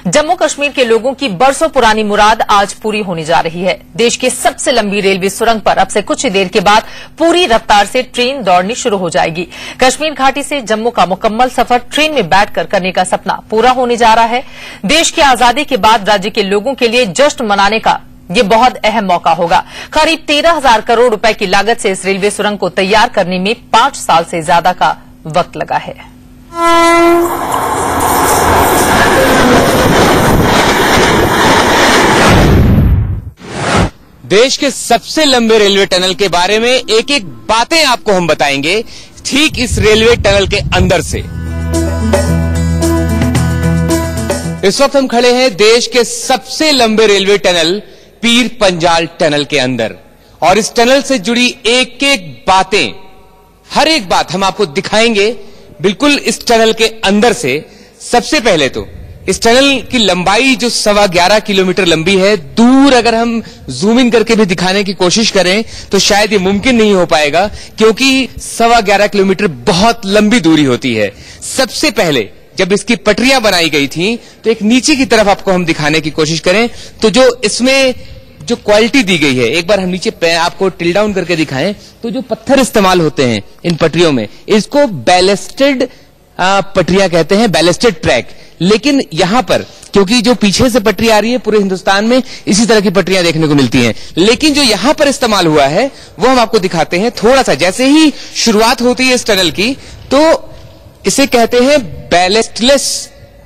जम्मू कश्मीर के लोगों की बरसों पुरानी मुराद आज पूरी होने जा रही है। देश की सबसे लंबी रेलवे सुरंग पर अब से कुछ ही देर के बाद पूरी रफ्तार से ट्रेन दौड़नी शुरू हो जाएगी। कश्मीर घाटी से जम्मू का मुकम्मल सफर ट्रेन में बैठकर करने का सपना पूरा होने जा रहा है। देश की आजादी के बाद राज्य के लोगों के लिए जश्न मनाने का ये बहुत अहम मौका होगा। करीब 13,000 करोड़ रुपए की लागत से इस रेलवे सुरंग को तैयार करने में 5 साल से ज्यादा का वक्त लगा है। देश के सबसे लंबे रेलवे टनल के बारे में एक एक बातें आपको हम बताएंगे ठीक इस रेलवे टनल के अंदर से। इस वक्त हम खड़े हैं देश के सबसे लंबे railway tunnel Pir Panjal tunnel के अंदर और इस टनल से जुड़ी एक एक बातें, हर एक बात हम आपको दिखाएंगे बिल्कुल इस टनल के अंदर से। सबसे पहले तो इस टनल की लंबाई जो 11.25 किलोमीटर लंबी है, दूर अगर हम जूम इन करके भी दिखाने की कोशिश करें तो शायद ये मुमकिन नहीं हो पाएगा, क्योंकि 11.25 किलोमीटर बहुत लंबी दूरी होती है। सबसे पहले जब इसकी पटरियां बनाई गई थी तो एक नीचे की तरफ आपको हम दिखाने की कोशिश करें तो जो इसमें जो क्वालिटी दी गई है, एक बार हम नीचे आपको टिल डाउन करके दिखाएं तो जो पत्थर इस्तेमाल होते हैं इन पटरियों में, इसको बैलेस्टेड पटरियां कहते हैं, बैलेस्टेड ट्रैक। लेकिन यहां पर क्योंकि जो पीछे से पटरी आ रही है, पूरे हिंदुस्तान में इसी तरह की पटरियां देखने को मिलती हैं, लेकिन जो यहां पर इस्तेमाल हुआ है वो हम आपको दिखाते हैं। थोड़ा सा जैसे ही शुरुआत होती है इस टनल की तो इसे कहते हैं बैलेस्टलेस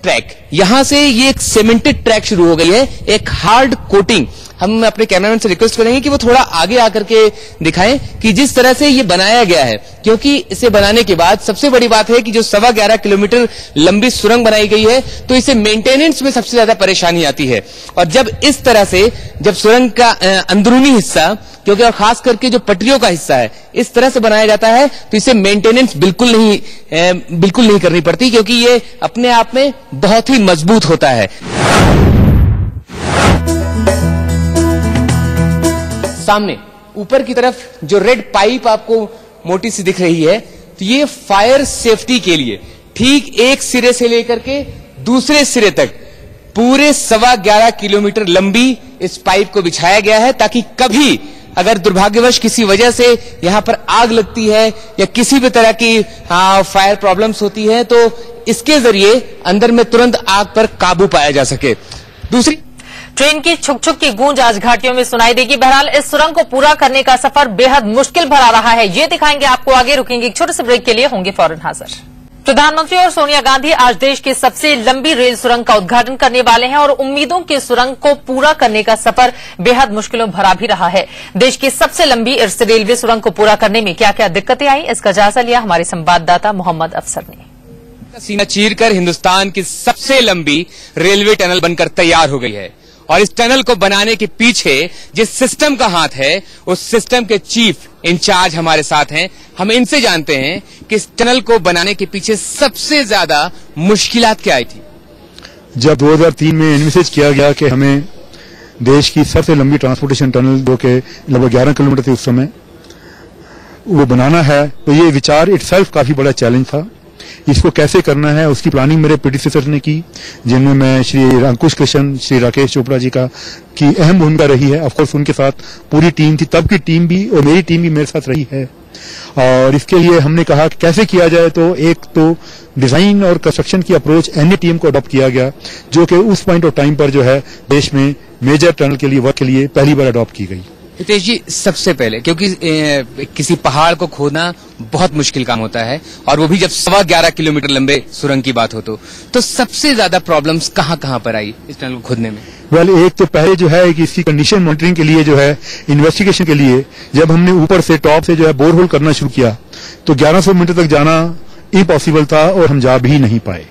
ट्रैक। यहां से ये एक सीमेंटेड ट्रैक शुरू हो गई है, एक हार्ड कोटिंग। हम अपने कैमरामैन से रिक्वेस्ट करेंगे कि वो थोड़ा आगे आकर के दिखाएं कि जिस तरह से ये बनाया गया है, क्योंकि इसे बनाने के बाद सबसे बड़ी बात है कि जो 11.25 किलोमीटर लंबी सुरंग बनाई गई है तो इसे मेंटेनेंस में सबसे ज्यादा परेशानी आती है। और जब इस तरह से जब सुरंग का अंदरूनी हिस्सा, क्योंकि और खास करके जो पटरियों का हिस्सा है, इस तरह से बनाया जाता है तो इसे मेंटेनेंस बिल्कुल नहीं करनी पड़ती, क्योंकि ये अपने आप में बहुत ही मजबूत होता है। सामने ऊपर की तरफ जो रेड पाइप आपको मोटी सी दिख रही है, तो ये फायर सेफ्टी के लिए ठीक एक सिरे से लेकर के दूसरे सिरे तक पूरे 11.25 किलोमीटर लंबी इस पाइप को बिछाया गया है, ताकि कभी अगर दुर्भाग्यवश किसी वजह से यहां पर आग लगती है या किसी भी तरह की फायर प्रॉब्लम्स होती है तो इसके जरिए अंदर में तुरंत आग पर काबू पाया जा सके। दूसरी ट्रेन की छुक छुक की गूंज आज घाटियों में सुनाई देगी। बहरहाल इस सुरंग को पूरा करने का सफर बेहद मुश्किल भरा रहा है, ये दिखाएंगे आपको आगे। रुकेंगे एक छोटे से ब्रेक के लिए, होंगे फौरन हाजिर। प्रधानमंत्री और सोनिया गांधी आज देश की सबसे लंबी रेल सुरंग का उद्घाटन करने वाले हैं और उम्मीदों की सुरंग को पूरा करने का सफर बेहद मुश्किलों भरा भी रहा है। देश की सबसे लंबी इस रेलवे सुरंग को पूरा करने में क्या क्या दिक्कतें आई, इसका जायजा लिया हमारे संवाददाता मोहम्मद अफसर ने। सीना चीरकर हिंदुस्तान की सबसे लंबी रेलवे टनल बनकर तैयार हो गई है और इस टनल को बनाने के पीछे जिस सिस्टम का हाथ है, उस सिस्टम के चीफ इंचार्ज हमारे साथ हैं। हम इनसे जानते हैं कि इस टनल को बनाने के पीछे सबसे ज्यादा मुश्किलात क्या आई थी। जब 2003 में इन्विसेज किया गया कि हमें देश की सबसे लंबी ट्रांसपोर्टेशन टनल, जो कि लगभग 11 किलोमीटर थी उस समय, वो बनाना है, तो ये विचार इटसेल्फ काफी बड़ा चैलेंज था। इसको कैसे करना है उसकी प्लानिंग मेरे प्रेडिसेसर ने की, जिनमें मैं श्री अंकुश कृष्ण, श्री राकेश चोपड़ा जी की अहम भूमिका रही है। ऑफकोर्स उनके साथ पूरी टीम थी, तब की टीम भी और मेरी टीम भी मेरे साथ रही है। और इसके लिए हमने कहा कि कैसे किया जाए, तो एक तो डिजाइन और कंस्ट्रक्शन की अप्रोच एनए टीम को अडॉप्ट किया गया, जो कि उस पॉइंट ऑफ टाइम पर जो है देश में मेजर टनल के लिए वर्क के लिए पहली बार अडॉप्ट की गई। हितेश जी, सबसे पहले क्योंकि किसी पहाड़ को खोदना बहुत मुश्किल काम होता है और वो भी जब 11.25 किलोमीटर लंबे सुरंग की बात हो तो सबसे ज्यादा प्रॉब्लम्स कहां पर आई इस टनल को खोदने में? एक तो पहले जो है कि इसकी कंडीशन मॉनिटरिंग के लिए जो है इन्वेस्टिगेशन के लिए जब हमने ऊपर से टॉप से जो है बोरहोल करना शुरू किया तो 1100 मीटर तक जाना इम्पॉसिबल था और हम जा भी नहीं पाए।